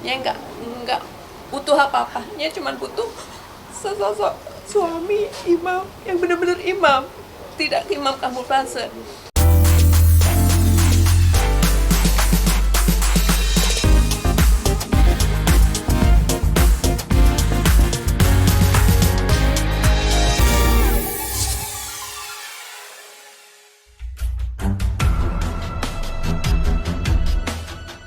dia nggak butuh apa-apa, dia cuma butuh sosok suami imam yang benar-benar imam, tidak imam kamuflase.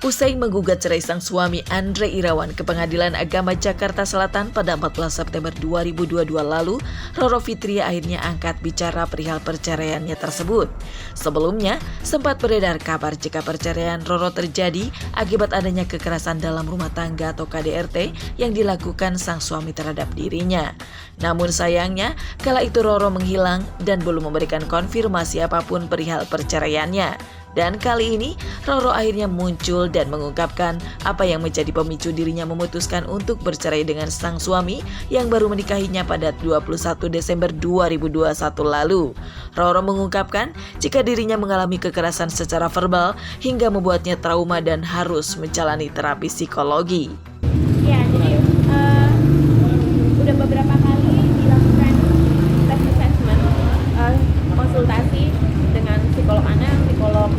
Usai menggugat cerai sang suami Andre Irawan ke Pengadilan Agama Jakarta Selatan pada 14 September 2022 lalu, Roro Fitria akhirnya angkat bicara perihal perceraiannya tersebut. Sebelumnya, sempat beredar kabar jika perceraian Roro terjadi akibat adanya kekerasan dalam rumah tangga atau KDRT yang dilakukan sang suami terhadap dirinya. Namun sayangnya, kala itu Roro menghilang dan belum memberikan konfirmasi apapun perihal perceraiannya. Dan kali ini, Roro akhirnya muncul dan mengungkapkan apa yang menjadi pemicu dirinya memutuskan untuk bercerai dengan sang suami yang baru menikahinya pada 21 Desember 2021 lalu. Roro mengungkapkan jika dirinya mengalami kekerasan secara verbal hingga membuatnya trauma dan harus menjalani terapi psikologi. Ya, jadi udah beberapa kali dilakukan tes assessment, konsultasi dengan psikolog anak, psikolog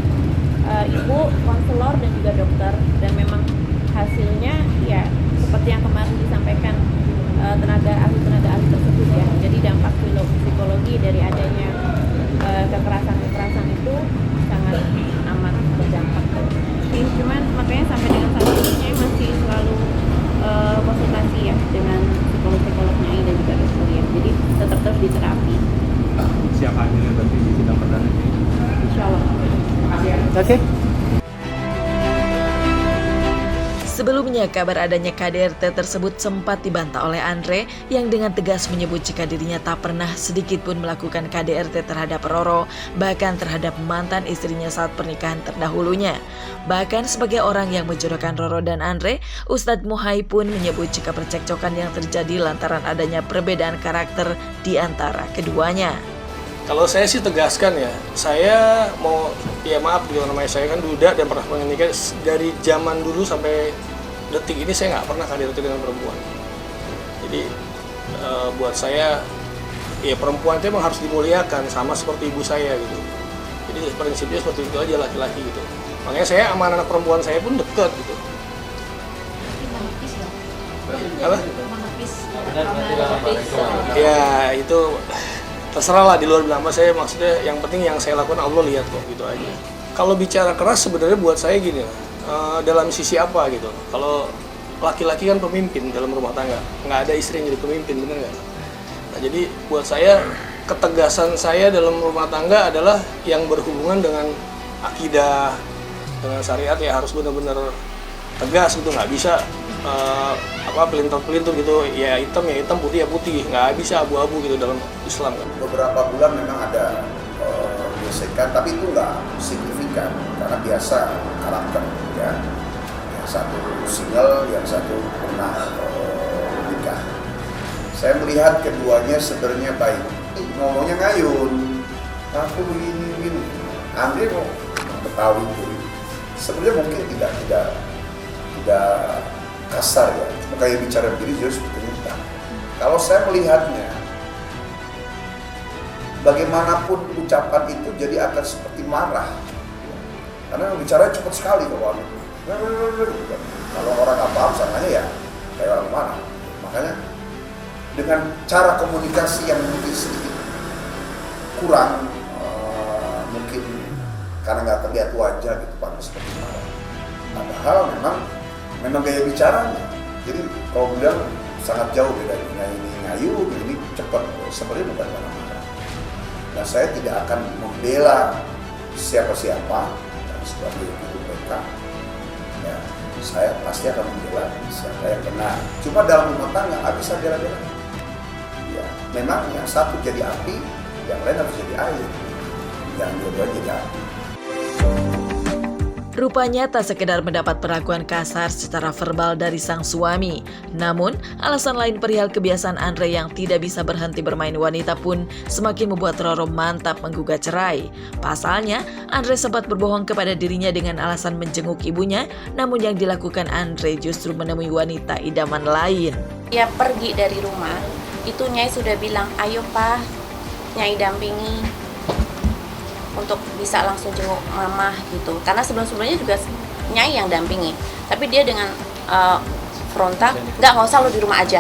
ibu, konselor dan juga dokter, dan memang hasilnya ya seperti yang kemarin disampaikan tenaga ahli tersebut ya. Jadi dampak psikologi dari adanya kekerasan itu sangat amat berdampak. Cuman makanya sampai dengan saat ini masih selalu konsultasi ya dengan psikolognya dan juga dokter ya. Jadi tetap terus diterapi. Siap hadirnya berarti di sidang perdana ini? Insya Allah. Oke. Sebelumnya, kabar adanya KDRT tersebut sempat dibantah oleh Andre yang dengan tegas menyebut jika dirinya tak pernah sedikit pun melakukan KDRT terhadap Roro, bahkan terhadap mantan istrinya saat pernikahan terdahulunya. Bahkan sebagai orang yang menjodohkan Roro dan Andre, Ustadz Muhai pun menyebut jika percekcokan yang terjadi lantaran adanya perbedaan karakter di antara keduanya. Kalau saya sih tegaskan ya, saya mau, ya maaf gitu, namanya saya kan duda dan pernah menikah dari zaman dulu sampai detik ini saya nggak pernah KDRT dengan perempuan. Jadi buat saya, ya perempuan itu emang harus dimuliakan sama seperti ibu saya gitu. Jadi prinsipnya seperti itu aja laki-laki gitu. Makanya saya sama anak perempuan saya pun dekat gitu. Apa? Ya itu terserah lah di luar bilang apa, saya maksudnya yang penting yang saya lakukan Allah lihat kok gitu aja. Kalau bicara keras sebenarnya buat saya gini, dalam sisi apa gitu. Kalau laki-laki kan pemimpin dalam rumah tangga, nggak ada istri yang jadi pemimpin, bener nggak? Nah jadi buat saya ketegasan saya dalam rumah tangga adalah yang berhubungan dengan akidah, dengan syariat ya harus benar-benar tegas gitu, nggak bisa pelintir-pelintir gitu, ya hitam, putih ya putih, nggak bisa abu-abu gitu dalam Islam kan. Beberapa bulan memang ada gesekan, tapi itu nggak signifikan karena biasa karakter ya. Yang satu single, yang satu pernah nikah. Saya melihat keduanya sebenarnya baik. Ngomongnya ngayun, aku begini. Andre mau Betawi itu. Sebenarnya mungkin tidak kasar ya, cuma kayak bicara begini jadi sebetulnya tidak. Kalau saya melihatnya, bagaimanapun ucapan itu jadi akan seperti marah, karena bicara cepat sekali kalau orang nggak paham samanya ya kayak orang marah. Makanya dengan cara komunikasi yang mungkin sedikit kurang, mungkin karena nggak terlihat wajah gitu Pak seperti marah. Padahal memang gaya bicaranya. Jadi kalau bilang sangat jauh beda, ini ngayu, ini cepat, sebenarnya bukan marah-marah. Nah saya tidak akan membela siapa-siapa sebagai guru mereka. Ya, saya pasti akan membela siapa yang benar. Cuma dalam rumah tangga nggak bisa bela-bela. Ya, memang yang satu jadi api, yang lain harus jadi air. Yang dua-duanya jadi api. Rupanya tak sekedar mendapat perlakuan kasar secara verbal dari sang suami, namun alasan lain perihal kebiasaan Andre yang tidak bisa berhenti bermain wanita pun semakin membuat Roro mantap menggugat cerai. Pasalnya, Andre sempat berbohong kepada dirinya dengan alasan menjenguk ibunya, namun yang dilakukan Andre justru menemui wanita idaman lain. Dia pergi dari rumah, itu Nyai sudah bilang, ayo Pak, Nyai dampingi untuk bisa langsung jenguk mama gitu. Karena sebelum-sebelumnya juga Nyai yang dampingi, tapi dia dengan frontal, nggak usah lo di rumah aja.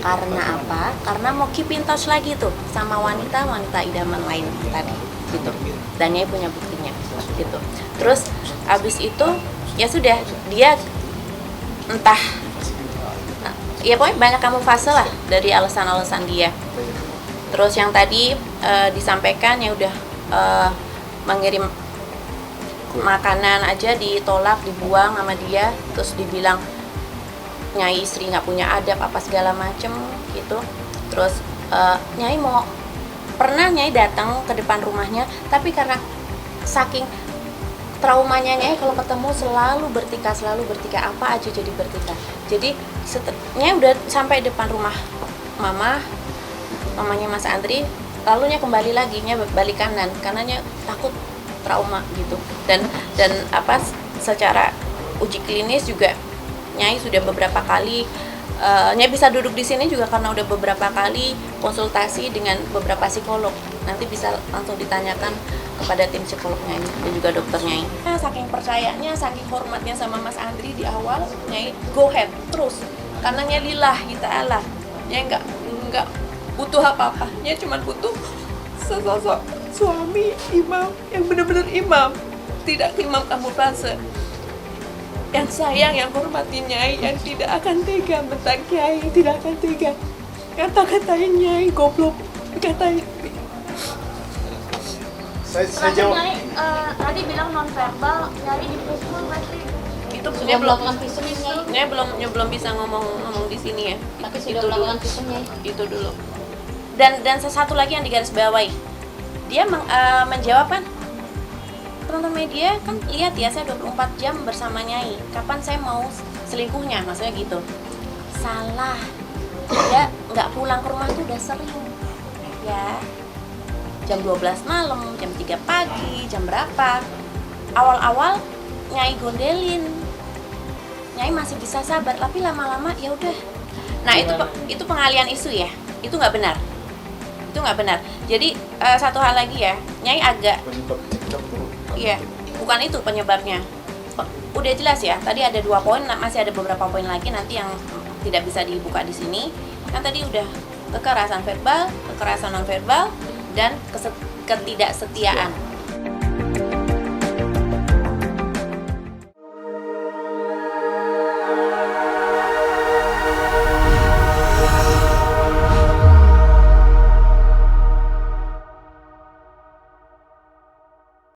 Karena apa? Karena mau keep in touch lagi tuh sama wanita idaman lain tadi gitu. Dan Nyai punya buktinya gitu. Terus abis itu ya sudah, dia entah ya pokoknya banyak kamuflase lah dari alasan-alasan dia. Terus yang tadi disampaikan ya udah mengirim makanan aja ditolak, dibuang sama dia, terus dibilang Nyai istri nggak punya adab apa segala macem gitu. Terus Nyai pernah Nyai datang ke depan rumahnya, tapi karena saking traumanya Nyai kalau ketemu selalu bertikah apa aja jadi bertikah. Jadi Nyai udah sampai depan rumah mamanya Mas Andri, lalu Nyai kembali lagi, Nyai balik kanan karena Nyai takut trauma gitu. Dan secara uji klinis juga Nyai sudah beberapa kali Nyai bisa duduk di sini juga karena udah beberapa kali konsultasi dengan beberapa psikolog. Nanti bisa langsung ditanyakan kepada tim psikolog Nyai dan juga dokter Nyai. Saking percayanya, saking hormatnya sama Mas Andri di awal, Nyai go ahead terus. Karena Nyai lillahi ta'ala. Nyai nggak butuh apa-apa. Nyai cuma butuh sosok suami imam yang benar-benar imam, tidak imam kamuflase, yang sayang, yang hormati Nyai, yang tidak akan tega bentak Nyai, tidak akan tega kata-katain Nyai goblok, katain. Saya jawab. Tadi bilang nonverbal, Nyai dipukul berarti. Itu Nyai belum bisa ngomong di sini ya. Tapi sudah melakukan visum Nyai. Itu dulu. Dan satu lagi yang digarisbawahi, dia menjawab kan, teman-teman media kan lihat ya, saya 24 jam bersama Nyai, kapan saya mau selingkuhnya, maksudnya gitu. Salah, dia nggak pulang ke rumah tuh udah sering ya, jam 12 malam, jam 3 pagi, jam berapa. Awal-awal Nyai gondelin, Nyai masih bisa sabar, tapi lama-lama ya udah. Nah itu pengalian isu ya, itu nggak benar. Itu nggak benar. Jadi satu hal lagi ya, Nyai agak, iya, bukan itu penyebabnya. Udah jelas ya. Tadi ada 2 poin, masih ada beberapa poin lagi nanti yang tidak bisa dibuka di sini. Kan tadi udah kekerasan verbal, kekerasan non verbal, dan ketidaksetiaan.